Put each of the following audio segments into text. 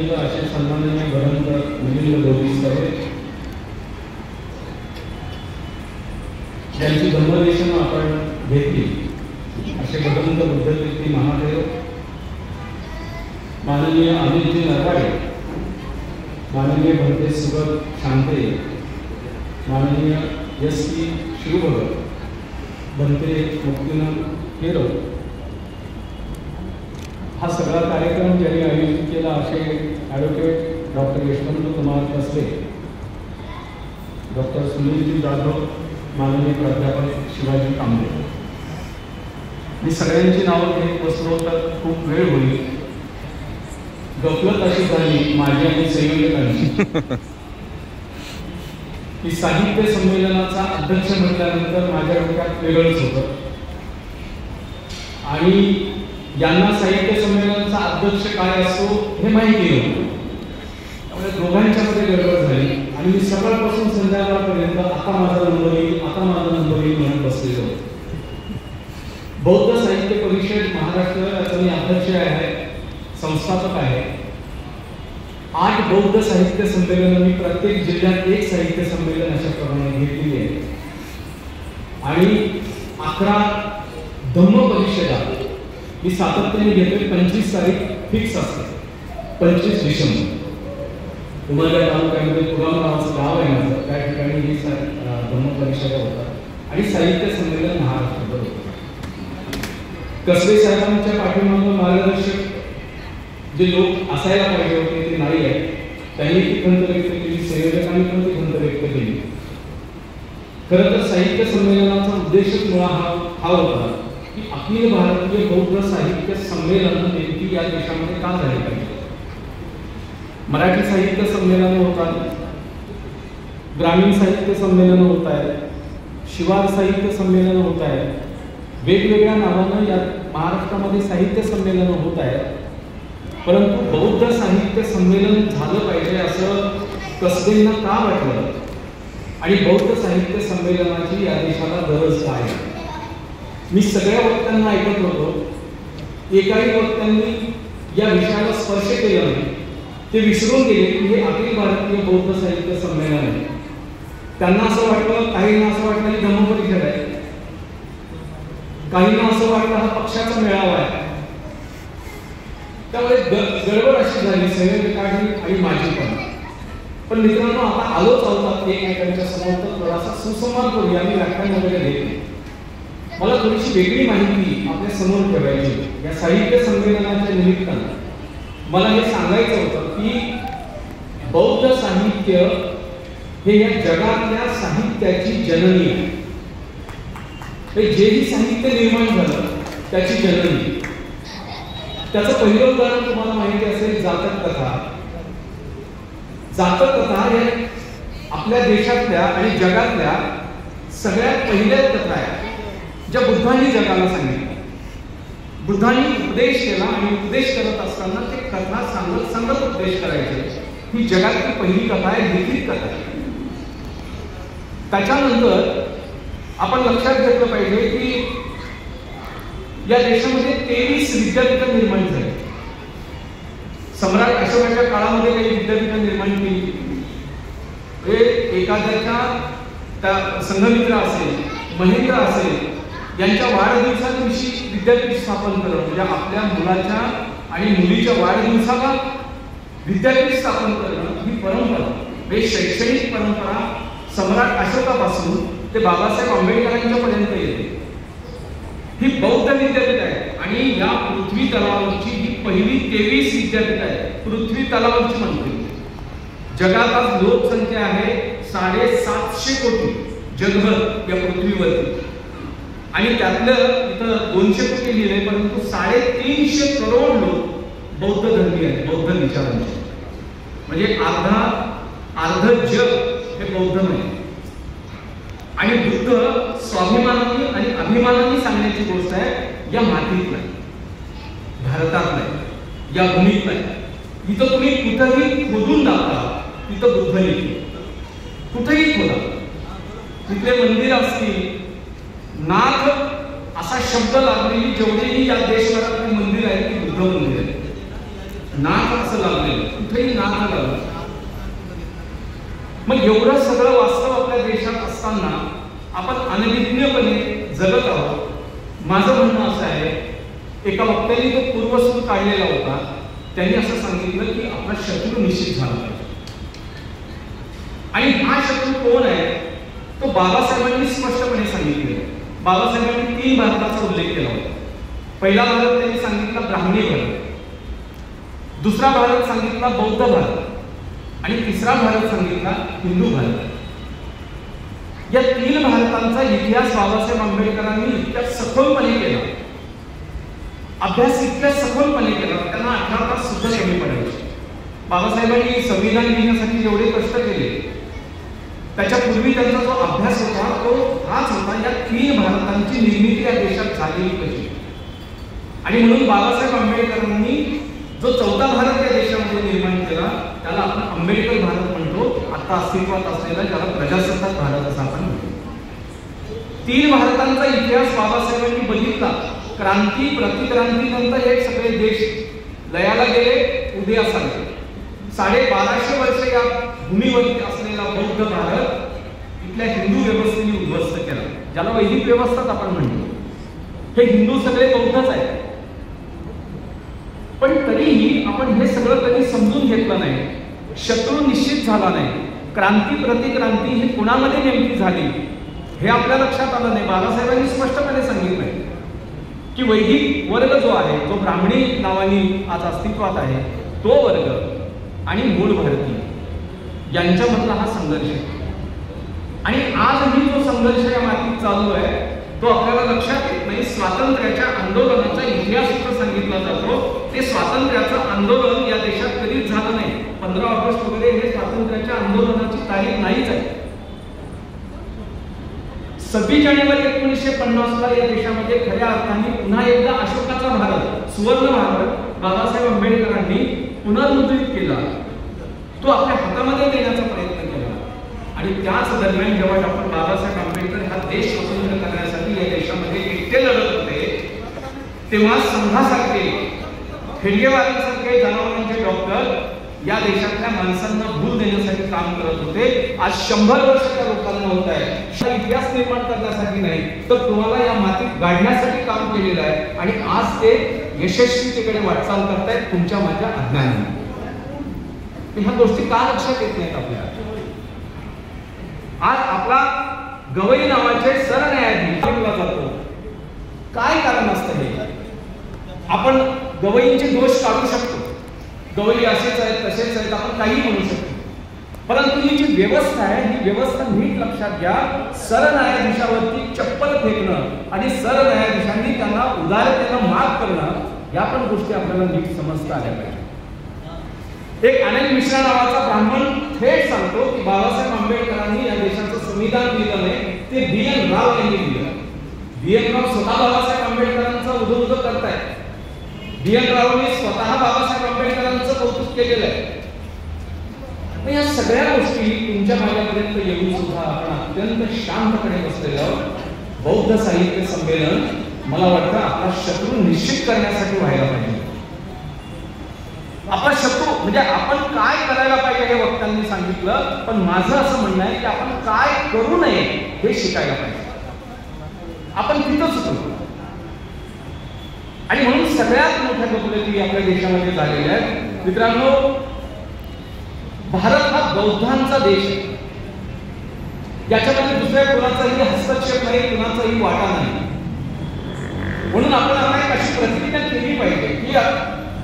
उपस्थित असे सन्माननीय भरंत मिलिंद बोधिसत्व ज्यांची धम्मदेशन आपण घेतली असे भगवंत बुद्धकीर्ती महादेव, माननीय अनिलजी नरवाडे, माननीय भंते सुगत शांते, माननीय एस.टी. शिवभगत, भंते मुक्तीनंद केरो, हा सगळा कार्यक्रम ज्यांनी आयोजित केला असे ॲडव्होकेट डॉक्टर यशवंत कुमार कसले, डॉक्टर सुनीलजी जाधव, माननीय प्राध्यापक शिवाजी कांबळे. मी सगळ्यांची नावं घेत बसलो तर खूप वेळ होईल. गफलत अशी झाली माझी आणि संयोजकांची की साहित्य संमेलनाचा अध्यक्ष म्हटल्यानंतर माझ्या डोक्यात वेगळंच होतं आणि यांना साहित्य संमेलनाचा अध्यक्ष काय असतो हे माहिती नव्हतं. त्यामुळे दोघांच्यामध्ये गडबड झाली आणि मी सकाळपासून संध्याकाळपर्यंत आता माझा नंबर येईल, आता माझा नंबर येईल म्हणत बसलेलो होतो. बौद्ध साहित्य परिषद महाराष्ट्र याचा मी अध्यक्ष आहे, संस्थापक आहे. 8 बौद्ध साहित्य संमेलन मी प्रत्येक जिल्ह्यात एक साहित्य संमेलन अशा प्रमाणे घेतलेली आहे आणि 11 धम्म परिषदा मी सातत्याने घेतोय. 25 तारीख फिक्स असते, 25 डिसेंबर. उमरगा तालुक्यामध्ये तुगाम नावाचं गाव आहे माझं, त्या ठिकाणी ही धम्म परिषदा होतात आणि साहित्य संमेलन महाराष्ट्रात होतं. कसबे साहेबांच्या पाठीमागं मार्गदर्शक जे लोक असायला पाहिजे होते ते नाही आहेत. त्यांनी ती खंत व्यक्त केली, संयोजकांनी पण ती खंत व्यक्त केली. खरं तर साहित्य संमेलनाचा उद्देशच मुळा हा होता की अखिल भारतीय बौद्ध साहित्य संमेलन नेमकी या देशामध्ये का झाले पाहिजे. मराठी साहित्य संमेलनं होतात, ग्रामीण साहित्य संमेलनं होत आहेत, शिवार साहित्य संमेलनं होत आहेत, वेगवेगळ्या नावानं या महाराष्ट्रामध्ये साहित्य संमेलनं होत आहेत. परंतु बौद्ध साहित्य संमेलन झालं पाहिजे असं कसबेंना का वाटलं आणि बौद्ध साहित्य संमेलनाची या देशाला गरज काय. मी सगळ्या वक्त्यांना ऐकत होतो. एकाही वक्त्यांनी या विषयाला स्पर्श केला नाही. ते विसरून गेले की हे अखिल भारतीय बौद्ध साहित्य संमेलन आहे. त्यांना असं वाटलं, काहींना असं वाटलं की धम्म परिषद आहे, काहींना असं वाटलं हा पक्षाचा मेळावा आहे. त्यामुळे गडबड अशी झाली संयोजकांनी आणि माझी पण मित्रांनो आता आलोच आहोत एकमेकांच्या समोर तर थोडासा सुसंवाद करूया. मी व्याख्यान वगैरे देते. मला थोडीशी वेगळी माहिती आपल्या समोर ठेवायची. या साहित्य संमेलनाच्या निमित्तानं मला हे सांगायचं होतं की बौद्ध साहित्य हे या जगातल्या साहित्याची जननी आहे. जेही साहित्य निर्माण झालं त्याची जननी. त्याचं पहिलं उदाहरण तुम्हाला माहिती असेल जातक कथा. जातक कथा हे आपल्या देशातल्या आणि जगातल्या सगळ्यात पहिल्या कथा आहेत ज्या बुद्धांनी जगाला सांगितल्या. बुद्धांनी उपदेश केला आणि उपदेश करत असताना ते कथा सांगत उपदेश करायचे. ही जगातली पहिली कथा आहे, लिखित कथा आहे. त्याच्यानंतर आपण लक्षात घेतलं पाहिजे की या देशामध्ये 23 विद्यापीठं निर्माण झाली. सम्राट अशोकाच्या काळामध्ये काही विद्यापीठं निर्माण केली. एखाद्याच्या त्या संघमित्र असेल, महेंद्र असेल यांच्या वाढदिवसादिवशी विद्यापीठ स्थापन करणं म्हणजे आपल्या मुलाच्या आणि मुलीच्या वाढदिवसाला विद्यापीठ स्थापन करणं ही परंपरा म्हणजे शैक्षणिक परंपरा सम्राट अशोकापासून ते बाबासाहेब आंबेडकरांच्या पर्यंत येते. ही बौद्ध विद्यापीठ आहे आणि या पृथ्वी तलावरची ही पहिली 23 विद्यापीठ आहे. पृथ्वी तलावरची म्हणते. जगात आज लोकसंख्या आहे 750 कोटी जगभर या पृथ्वीवरती आणि त्यातलं इथं 200 कोटी लिहिले परंतु 350 करोड लोक बौद्ध धर्मीय आहेत, बौद्ध विचारांचे. म्हणजे अर्ध जग हे बौद्ध नाही. आणि बुद्ध स्वाभिमानाने आणि अभिमानाने सांगण्याची गोष्ट आहे या मातीत नाही, भारतात नाही, या भूमीत नाही. इथं तुम्ही कुठंही खोदून दाखवा तिथं बुद्ध येतो. कुठेही खोदा, तिथले मंदिर असतील, नाथ असा शब्द लागलेली जेवढेही या देशभरातली मंदिर आहेत ती बुद्ध मंदिर आहेत. नाक असं लागलेलं, कुठेही नाक लागलं. मग एवढं सगळं वास्तव आपल्या देशात असताना आपण अनभिज्ञपणे जगत आहोत. माझं म्हणणं असं आहे, एका वक्त्याने तो पूर्वसूर काढलेला होता. त्यांनी असं सांगितलं की आपला शत्रू निश्चित झाला पाहिजे. आणि हा शत्रू कोण आहे तो बाबासाहेबांनी स्पष्टपणे सांगितले. बाबासाहेबांनी 3 भारताचा उल्लेख केला होता. पहिला भारत त्यांनी सांगितला ब्राह्मणी भारत, दुसरा भारत सांगितला बौद्ध भारत आणि तिसरा भारत सांगितला हिंदू भारत. या 3 भारतांचा इतिहास बाबासाहेब आंबेडकरांनी इतक्या सखोलपणे केला, अभ्यास इतक्या सखोलपणे केला, त्यांना 18 तास सुद्धा कमी पडायचे. बाबासाहेबांनी संविधान लिहिण्यासाठी जेवढे कष्ट केले त्याच्यापूर्वी त्यांचा जो अभ्यास होता तो हाच होता, या 3 भारतांची निर्मिती या देशात झालेली कशी. आणि म्हणून बाबासाहेब आंबेडकरांनी जो 14 भारत या देशामध्ये निर्माण केला त्याला आपण आंबेडकर भारत म्हणतो. आता अस्तित्वात असलेला ज्याला प्रजासत्ताक भारत असं आपण म्हणतो. 3 भारतांचा इतिहास बाबासाहेबांनी बघितला. क्रांती प्रतिक्रांती नंतर हे सगळे देश लयाला गेले, उदयास आले. 1250 वर्ष या भूमीवरती असलेला बौद्ध भारत इथल्या हिंदू व्यवस्थेने उद्ध्वस्त केला, ज्याला वैदिक व्यवस्थाच आपण म्हणतो. हे हिंदू सगळे बौद्धच आहेत. पण तरीही आपण हे सगळं कधी समजून घेतलं नाही. शत्रू निश्चित झाला नाही. क्रांती प्रतिक्रांती ही कुणामध्ये नेमकी झाली हे आपल्या लक्षात आलं नाही. बाबासाहेबांनी स्पष्टपणे सांगितलंय की वैदिक वर्ग जो आहे, जो ब्राह्मणी नावाने आज अस्तित्वात आहे, तो वर्ग आणि मूळ भारतीय यांच्यामधला हा संघर्ष आहे. आणि आजही जो संघर्ष या मातीत चालू आहे तो आपल्याला लक्षात येत नाही. स्वातंत्र्याच्या आंदोलनाचा इतिहास इथं सांगितला जातो. ते स्वातंत्र्याचं आंदोलन या देशात कधीच झालं नाही. 15 ऑगस्ट वगैरे हे स्वातंत्र्याच्या आंदोलनाची तारीख नाहीच आहे. 26 जानेवारी 1950 ला या देशामध्ये खऱ्या अर्थाने पुन्हा एकदा अशोकाचा भारत, सुवर्ण भारत बाबासाहेब आंबेडकरांनी पुनर्मुद्रित केला. तो आपल्या हातामध्ये देण्याचा प्रयत्न केला. आणि त्याच दरम्यान जेव्हा डॉक्टर बाबासाहेब आंबेडकर हा देश स्वतंत्र करण्यासाठी या देशामध्ये एकटे लढत होते, तेव्हा संघासारखे, खेडगेवारांसारखे जनावरांचे डॉक्टर या देशातल्या माणसांना भूल देण्यासाठी काम करत होते. आज 100 वर्ष त्या लोकांना होत आहे. इतिहास निर्माण करण्यासाठी नाही तर तुम्हाला या मातीत गाडण्यासाठी काम केलेलं आहे. आणि आज ते यशस्वीतेकडे वाटचाल करतायत तुमच्या माझ्या अज्ञानाने. ह्या गोष्टी का लक्षात येत नाहीत आपल्याला? आज आपला गवई नावाचे सरन्यायाधीश मानला जातो. काय कारण असतं हे? आपण गवईंचे दोष काढू शकतो, गवई असेच आहेत तसेच आहेत, आपण काही म्हणू शकतो. परंतु ही जी व्यवस्था आहे ही व्यवस्था नीट लक्षात घ्या. सरन्यायाधीशावरती चप्पल फेकणं आणि सरन्यायाधीशांनी त्यांना उदारतेनं माफ करणं या पण गोष्टी आपल्याला नीट समजता आल्या पाहिजे. एक अनिल मिश्रा नावाचा ब्राह्मण थेट सांगतो की बाबासाहेब आंबेडकरांनी या देशाचं संविधान लिहिलं नाही, ते BN राव यांनी लिहिलं. BN राव स्वतः बाबासाहेब आंबेडकरांचं उदो करतायत. BN रावांनी स्वतः बाबासाहेब आंबेडकरांचं कौतुक केलेलं आहे. या सगळ्या गोष्टी तुमच्या माझ्यापर्यंत येऊन सुद्धा आपण अत्यंत शांतपणे बसलेलं बौद्ध साहित्य संमेलन मला वाटतं आपला शत्रू निश्चित करण्यासाठी व्हायला पाहिजे. आपला शत्रू म्हणजे आपण काय करायला पाहिजे हे वक्त्यांनी सांगितलं, पण माझं असं म्हणणं आहे की आपण काय करू नये हे शिकायला पाहिजे. आपण तिथंच होतो. आणि म्हणून सगळ्यात मोठ्या गफलती आपल्या देशामध्ये झालेल्या आहेत. मित्रांनो, भारत हा बौद्धांचा देश आहे. याच्यामध्ये दुसऱ्या कुणाचाही हस्तक्षेप नाही, कुणाचाही वाटा नाही. म्हणून आपण आता एक अशी प्रतिज्ञा केली पाहिजे की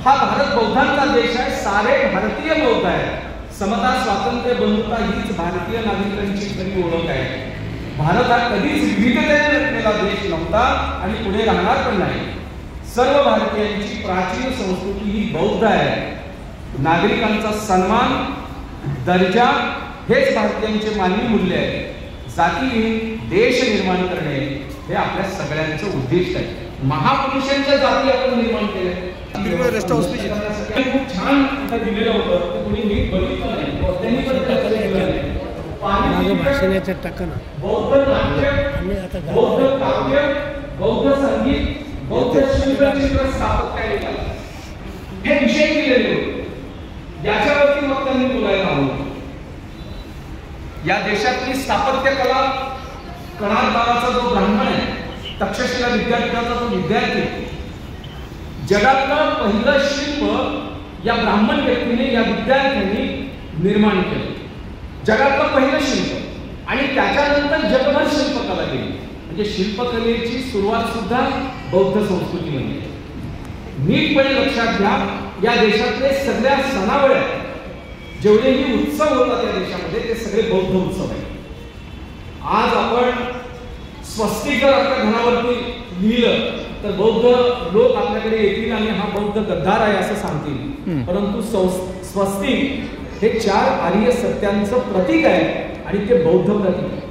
हा भारत बौद्धांचा देश आहे, सारे भारतीय बौद्ध आहेत. समता, स्वातंत्र्य, बंधुता हीच भारतीय नागरिकांची खरी ओळख आहे. भारत हा कधीच विविधतेने नटलेला देश नव्हता आणि पुढे राहणार पण नाही. सर्व भारतीयांची प्राचीन संस्कृती ही बौद्ध आहे. नागरिकांचा सन्मान, दर्जा हेच भारतीयांचे मानवी मूल्य आहे. जातीविहीन देश निर्माण करणे हे आपल्या सगळ्यांचं उद्दिष्ट आहे. महापुरुषांच्या जाती आपण निर्माण केल्या. खूप छान दिलेलं होतं, कोणी नीट बघितलं नाही. त्यांनी भाषणाच्या टाकणं बौद्ध नाट्य, बौद्ध काव्य, बौद्ध संगीत, बौद्ध शिल्पचित्र स्थापत्य केलं. हे विषय दिलेले होते. याच्यावरती मग त्यांनी बोलायला हवं. या देशातली स्थापत्य कला कणारदाराचा जो ब्राह्मण आहे, तक्षशिला विद्यापीठाचा जो विद्यार्थी, जगातलं पहिलं शिल्प या ब्राह्मण व्यक्तीने, या विद्यार्थ्यांनी निर्माण केलं. जगातलं पहिलं शिल्प. आणि त्याच्यानंतर जगभर शिल्पकला केली. म्हणजे शिल्पकलेची सुरुवात सुद्धा बौद्ध संस्कृतीमध्ये. नीटपणे लक्षात घ्या, या देशातले सगळ्या सणावळ्या, जेवढेही उत्सव होतात या देशामध्ये, ते सगळे बौद्ध उत्सव आहेत. आज आपण स्वस्तिक जर आपल्या घरावरती लिहिलं तर बौद्ध लोक आपल्याकडे येतील आणि हा बौद्ध गद्दार आहे असं सांगतील. परंतु स्वस्तिक हे 4 आर्य सत्यांचं प्रतीक आहे आणि ते बौद्ध प्रतीक आहे.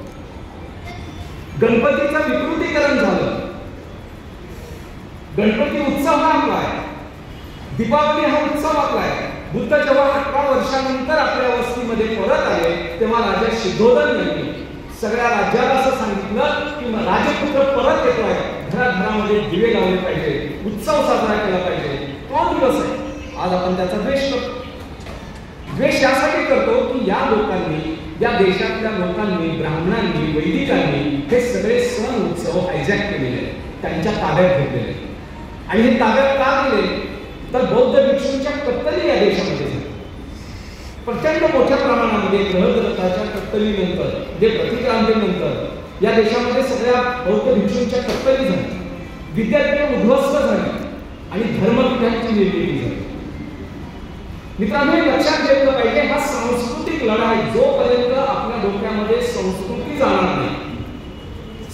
गणपतीचं विकृतीकरण झालं. गणपती उत्सव हा आपला आहे. दीपावली हा उत्सव आपला आहे. बुद्ध जेव्हा 18 वर्षानंतर आपल्या वस्तीमध्ये परत आले तेव्हा राजा सिद्धोधन यांनी सगळ्या राज्याला असं सांगितलं की राजपुत्र परत येतोय, घराघरामध्ये दिवे लावले पाहिजे, उत्सव साजरा केला पाहिजे. तो दिवस आहे. आज आपण त्याचा द्वेष करतो. द्वेष यासाठी करतो की या लोकांनी, या देशातल्या लोकांनी, ब्राह्मणांनी, वैदिकांनी हे सगळे सण उत्सव हायजॅक केलेले आहेत, त्यांच्या ताब्यात घेतलेले. आणि हे ताब्यात का दिले तर बौद्ध भिक्षूंच्या कत्तली या देशामध्ये झाल्या. प्रचंड मोठ्या प्रमाणामध्ये ग्रहदत्ताच्या कत्तलीनंतर, जे प्रतिक्रांतीनंतर या देशामध्ये सगळ्या बौद्ध भिक्षूंच्या कत्तली झाल्या, विद्यापीठे उद्ध्वस्त झाली आणि धर्मपीठांची निर्मिती झाली. मित्रांनो, लक्षात घेतलं पाहिजे, हा सांस्कृतिक लढा आहे. जोपर्यंत आपल्या डोक्यामध्ये संस्कृती जाणार नाही,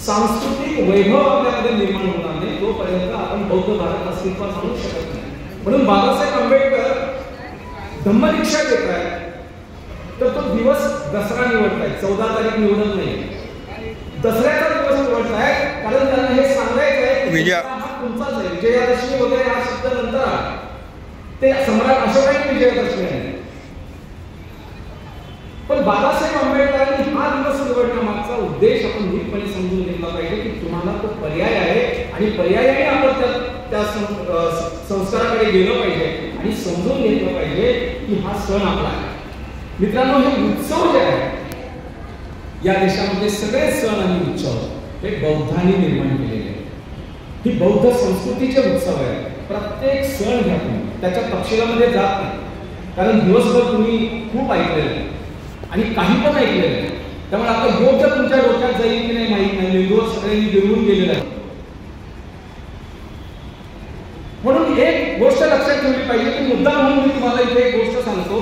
सांस्कृतिक वैभव आपल्यामध्ये निर्माण होणार नाही, तोपर्यंत आपण बौद्ध भारत अस्तित्वात आणू शकत नाही. म्हणून बाबासाहेब आंबेडकर धम्मदीक्षा घेत आहेत तर तो दिवस दसरा निवडतायत. 14 तारीख निवडत नाही, दसऱ्याचा दिवस निवडतायत. कारण त्यांना हे सांगायचं आहे हा तुमचाच आहे. विजयादशमी वगैरे हा शब्द नंतर आला, ते सम्राट अशोकाची विजयादशमी आहे. पण बाबासाहेब आंबेडकरांनी हा दिवस निवडण्यामागचा उद्देश आपण नीटपणे समजून घेतला पाहिजे की तुम्हाला तो पर्याय आहे आणि पर्यायाने आपण त्या संस्काराकडे गेलं पाहिजे आणि समजून घेतलं पाहिजे की हा सण आपला आहे. मित्रांनो, हे उत्सव जे आहे या देशामध्ये, सगळे सण आणि उत्सव हे बौद्धांनी निर्माण केलेले आहेत. ही बौद्ध संस्कृतीचे उत्सव आहे. प्रत्येक सण घ्या तुम्ही, त्याच्या तपशिलामध्ये जात नाही, कारण दिवसभर तुम्ही खूप ऐकलेलं आहे आणि काही पण ऐकलेलं आहे. त्यामुळे आता योग्य तुमच्या डोक्यात जाईल की नाही माहित नाही, मेंदूवर सगळ्यांनी गिरवून गेलेलं आहे. म्हणून एक गोष्ट लक्षात ठेवली पाहिजे की मुद्दा म्हणून मी तुम्हाला इथे एक गोष्ट सांगतो